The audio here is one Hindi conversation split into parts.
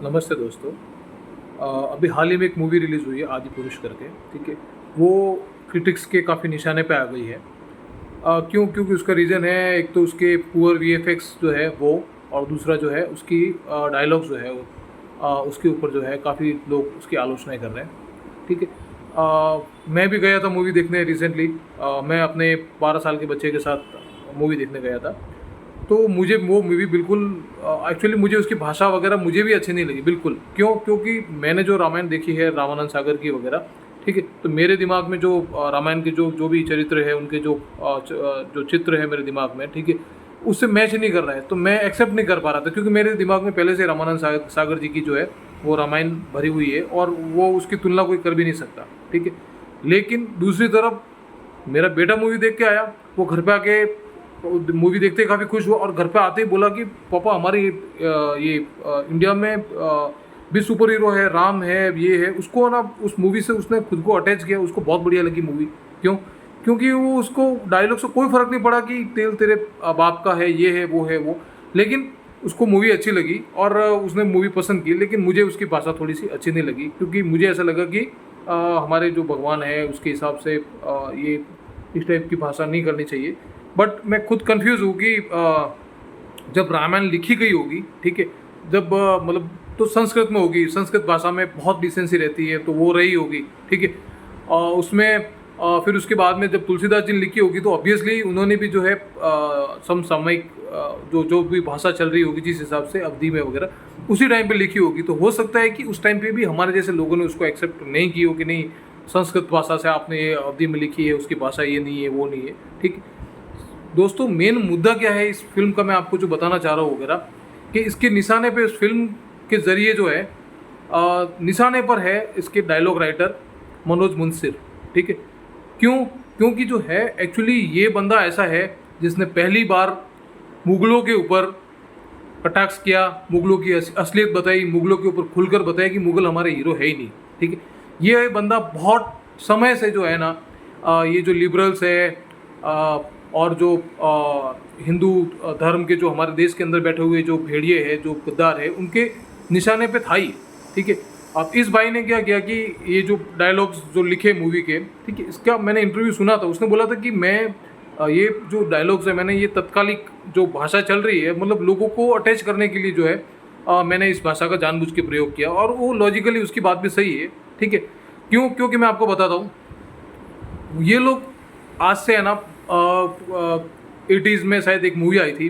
नमस्ते दोस्तों। अभी हाल ही में एक मूवी रिलीज़ हुई है आदि पुरुष करके, ठीक है। वो क्रिटिक्स के काफ़ी निशाने पे आ गई है। क्यों? क्योंकि उसका रीज़न है, एक तो उसके पुअर वीएफएक्स जो है वो, और दूसरा जो है उसकी डायलॉग्स जो है वो, उसके ऊपर जो है काफ़ी लोग उसकी आलोचनाएँ कर रहे हैं, ठीक है। मैं भी गया था मूवी देखने रिसेंटली। मैं अपने 12 साल के बच्चे के साथ मूवी देखने गया था। तो मुझे वो मूवी बिल्कुल, एक्चुअली मुझे उसकी भाषा वगैरह मुझे भी अच्छी नहीं लगी बिल्कुल। क्यों? क्योंकि मैंने जो रामायण देखी है रामानंद सागर की वगैरह, ठीक है, तो मेरे दिमाग में जो रामायण के जो भी चरित्र है, उनके जो चित्र है मेरे दिमाग में, ठीक है, उससे मैच नहीं कर रहा है। तो मैं एक्सेप्ट नहीं कर पा रहा था, क्योंकि मेरे दिमाग में पहले से रामानंद सागर जी की जो है वो रामायण भरी हुई है, और वो उसकी तुलना कोई कर भी नहीं सकता, ठीक है। लेकिन दूसरी तरफ मेरा बेटा मूवी देख के आया, वो घर पे आके मूवी देखते ही काफ़ी खुश हुआ, और घर पे आते ही बोला कि पापा हमारे इंडिया में भी सुपर हीरो है, राम है, ये है। उसको ना उस मूवी से उसने खुद को अटैच किया, उसको बहुत बढ़िया लगी मूवी। क्यों? क्योंकि वो उसको डायलॉग से कोई फ़र्क नहीं पड़ा कि तेल तेरे बाप का है, ये है, वो है, वो। लेकिन उसको मूवी अच्छी लगी और उसने मूवी पसंद की। लेकिन मुझे उसकी भाषा थोड़ी सी अच्छी नहीं लगी, क्योंकि मुझे ऐसा लगा कि हमारे जो भगवान है उसके हिसाब से ये इस टाइप की भाषा नहीं करनी चाहिए। बट मैं खुद कंफ्यूज हूँ कि जब रामायण लिखी गई होगी, ठीक है, जब मतलब तो संस्कृत में होगी, संस्कृत भाषा में बहुत डिसेंसी रहती है, तो वो रही होगी, ठीक है। उसमें फिर उसके बाद में जब तुलसीदास जी ने लिखी होगी, तो ऑब्वियसली उन्होंने भी जो है समसामयिक जो जो भी भाषा चल रही होगी जिस हिसाब से अवधि में वगैरह, उसी टाइम पे लिखी होगी। तो हो सकता है कि उस टाइम पे भी हमारे जैसे लोगों ने उसको एक्सेप्ट नहीं की हो कि नहीं, संस्कृत भाषा से आपने ये अवधि में लिखी है, उसकी भाषा ये नहीं है, वो नहीं है, ठीक है। दोस्तों, मेन मुद्दा क्या है इस फिल्म का, मैं आपको जो बताना चाह रहा हूँ वगैरह, कि इसके निशाने पे इस फिल्म के ज़रिए जो है निशाने पर है इसके डायलॉग राइटर मनोज मुंशिर, ठीक है। क्यों? क्योंकि जो है एक्चुअली ये बंदा ऐसा है जिसने पहली बार मुगलों के ऊपर कटाक्ष किया, मुगलों की असलियत बताई, मुगलों के ऊपर खुलकर बताया कि मुगल हमारे हीरो है ही नहीं, ठीक है। ये बंदा बहुत समय से जो है ना, ये जो लिबरल्स है, और जो हिंदू धर्म के जो हमारे देश के अंदर बैठे हुए जो भेड़िए हैं, जो गद्दार है, उनके निशाने पे था ही, ठीक है। अब इस भाई ने क्या किया कि ये जो डायलॉग्स जो लिखे मूवी के, ठीक है, इसका मैंने इंटरव्यू सुना था। उसने बोला था कि मैं ये जो डायलॉग्स है, मैंने ये तत्कालिक जो भाषा चल रही है, मतलब लोगों को अटैच करने के लिए जो है मैंने इस भाषा का जानबूझ के प्रयोग किया, और वो लॉजिकली उसकी बात भी सही है, ठीक है। क्यों? क्योंकि मैं आपको बताता हूँ, ये लोग आज से है ना 80s में शायद एक मूवी आई थी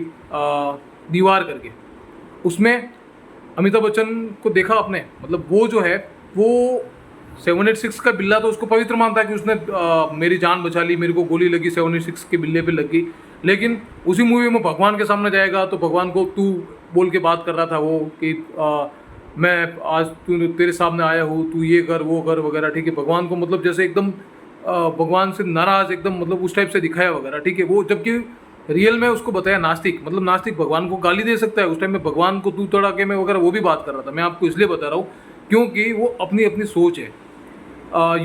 दीवार करके। उसमें अमिताभ बच्चन को देखा आपने, मतलब वो जो है वो 786 का बिल्ला तो उसको पवित्र मानता है कि उसने मेरी जान बचा ली, मेरे को गोली लगी 786 के बिल्ले पे लगी। लेकिन उसी मूवी में भगवान के सामने जाएगा तो भगवान को तू बोल के बात कर रहा था वो कि मैं आज तू तेरे सामने आया हूँ, तू ये कर वो कर वगैरह, ठीक है। भगवान को मतलब जैसे एकदम भगवान से नाराज, एकदम मतलब उस टाइप से दिखाया वगैरह, ठीक है। वो जबकि रियल में उसको बताया नास्तिक, मतलब नास्तिक भगवान को गाली दे सकता है, उस टाइम में भगवान को तू तड़ाके में वगैरह वो भी बात कर रहा था। मैं आपको इसलिए बता रहा हूँ क्योंकि वो अपनी अपनी सोच है।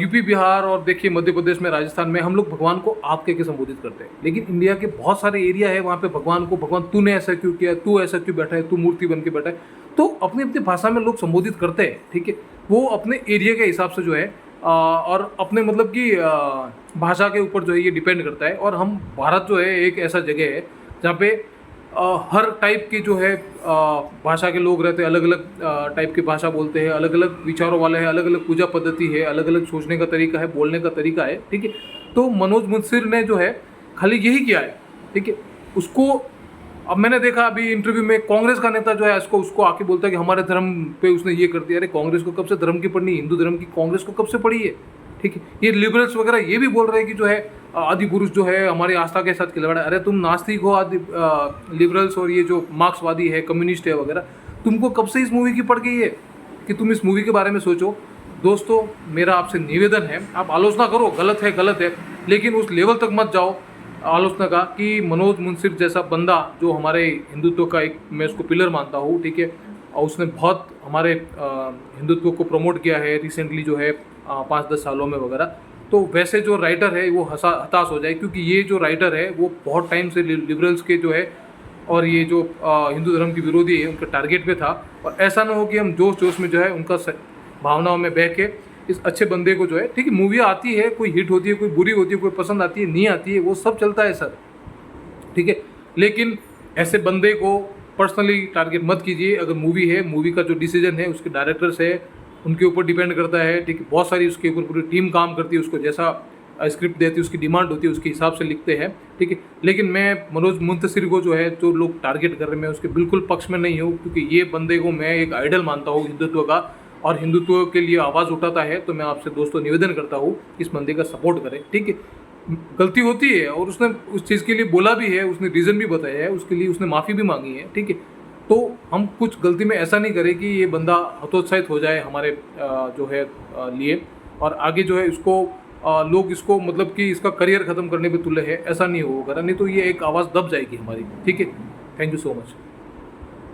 यूपी बिहार और देखिए मध्य प्रदेश में, राजस्थान में हम लोग भगवान को आप कह के संबोधित करते हैं। लेकिन इंडिया के बहुत सारे एरिया है वहाँ पे भगवान को भगवान तूने ऐसा क्यों किया, तू ऐसा क्यों बैठा है, तू मूर्ति बन के बैठा है, तो अपनी अपनी भाषा में लोग संबोधित करते हैं, ठीक है। वो अपने एरिया के हिसाब से जो है और अपने मतलब कि भाषा के ऊपर जो है ये डिपेंड करता है। और हम भारत जो है एक ऐसा जगह है जहाँ पे हर टाइप की जो है भाषा के लोग रहते हैं, अलग अलग टाइप की भाषा बोलते हैं, अलग अलग विचारों वाले हैं, अलग अलग पूजा पद्धति है, अलग अलग सोचने का तरीका है, बोलने का तरीका है, ठीक है। तो मनोज मुंशिर ने जो है खाली यही किया है, ठीक है। उसको अब मैंने देखा अभी इंटरव्यू में कांग्रेस का नेता जो है उसको आके बोलता है कि हमारे धर्म पे उसने ये कर दिया। अरे कांग्रेस को कब से धर्म की पढ़नी, हिंदू धर्म की कांग्रेस को कब से पढ़ी है, ठीक है। ये लिबरल्स वगैरह ये भी बोल रहे हैं कि जो है आदि पुरुष जो है हमारी आस्था के साथ खिलवाड़ है। अरे तुम नास्तिक हो, आदि लिबरल्स और ये जो मार्क्सवादी है, कम्युनिस्ट है वगैरह, तुमको कब से इस मूवी की पड़ गई है कि तुम इस मूवी के बारे में सोचो। दोस्तों, मेरा आपसे निवेदन है, आप आलोचना करो, गलत है, लेकिन उस लेवल तक मत जाओ आलोचना का कि मनोज मुंशिर जैसा बंदा जो हमारे हिंदुत्व का एक, मैं उसको पिलर मानता हूँ, ठीक है, और उसने बहुत हमारे हिंदुत्व को प्रमोट किया है रिसेंटली जो है 5-10 सालों में वगैरह। तो वैसे जो राइटर है वो हताश हो जाए, क्योंकि ये जो राइटर है वो बहुत टाइम से लिबरल्स के जो है और ये जो हिंदू धर्म के विरोधी है उनके टारगेट पे था। और ऐसा ना हो कि हम जोश जोश में जो है उनका भावनाओं में बह के इस अच्छे बंदे को जो है, ठीक है मूवी आती है, कोई हिट होती है, कोई बुरी होती है, कोई पसंद आती है, नहीं आती है, वो सब चलता है सर, ठीक है। लेकिन ऐसे बंदे को पर्सनली टारगेट मत कीजिए। अगर मूवी है, मूवी का जो डिसीजन है उसके डायरेक्टर्स है उनके ऊपर डिपेंड करता है, ठीक है। बहुत सारी उसके ऊपर पूरी टीम काम करती है, उसको जैसा स्क्रिप्ट देती है, उसकी डिमांड होती है, उसके हिसाब से लिखते हैं, ठीक है। लेकिन मैं मनोज मुंतशिर को जो है, जो लोग टारगेट कर रहे हैं, मैं उसके बिल्कुल पक्ष में नहीं हूँ, क्योंकि ये बंदे को मैं एक आइडल मानता हूँ हिंदुत्व का, और हिंदुत्व के लिए आवाज़ उठाता है। तो मैं आपसे दोस्तों निवेदन करता हूँ इस बंदे का सपोर्ट करें, ठीक है। गलती होती है और उसने उस चीज़ के लिए बोला भी है, उसने रीज़न भी बताया है, उसके लिए उसने माफ़ी भी मांगी है, ठीक है। तो हम कुछ गलती में ऐसा नहीं करें कि ये बंदा हतोत्साहित हो जाए हमारे जो है लिए, और आगे जो है इसको लोग इसको मतलब कि इसका करियर ख़त्म करने पे तुले है, ऐसा नहीं होगा, नहीं तो ये एक आवाज़ दब जाएगी हमारी, ठीक है। Thank you so much.